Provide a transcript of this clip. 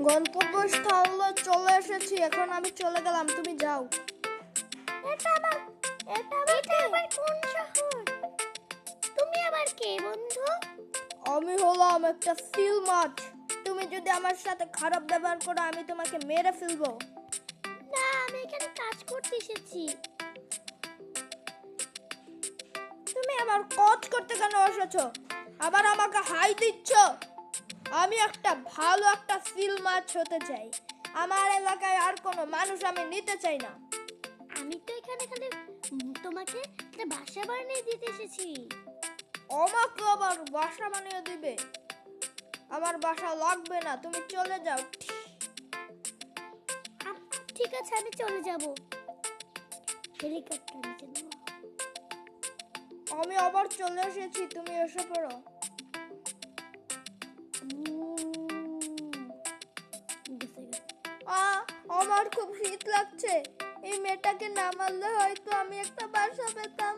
গন্তব্যস্থলে চলে এসেছি, এখন আমি চলে গেলাম, তুমি যাও। এটা আবার কোন শহর? তুমি আবার কে বন্ধু? আমি হলাম একটা সিল মাছ। তুমি যদি আমার সাথে খারাপ ব্যবহার করো আমি তোমাকে মেরে ফেলবো। না, আমি এখানে কাজ করতে এসেছি। তুমি আবার কাজ করতে কেন এসেছো? আবার আমাকে হাই দিচ্ছ? আমি ভালো একটা সিল মাছ হতে চাই। আমার এলাকায় আর কোনো মানুষ আমি নিতে চাই না। আমি তো এখানে খালি তোমাকে একটা বাসা বানিয়ে দিতে এসেছি। আমাকে আবার বাসা বানিয়ে দিবে? আমার বাসা লাগবে না, তুমি চলে যাও। ঠিক আছে, আমি চলে যাব। হেলিকপ্টার নিচে নাও। আমি আবার চলে এসেছি, তুমি এসে পড়ো। আমার খুব শীত লাগছে। এই মেয়েটাকে না মারলে হয়তো আমি একটা বাসা পেতাম।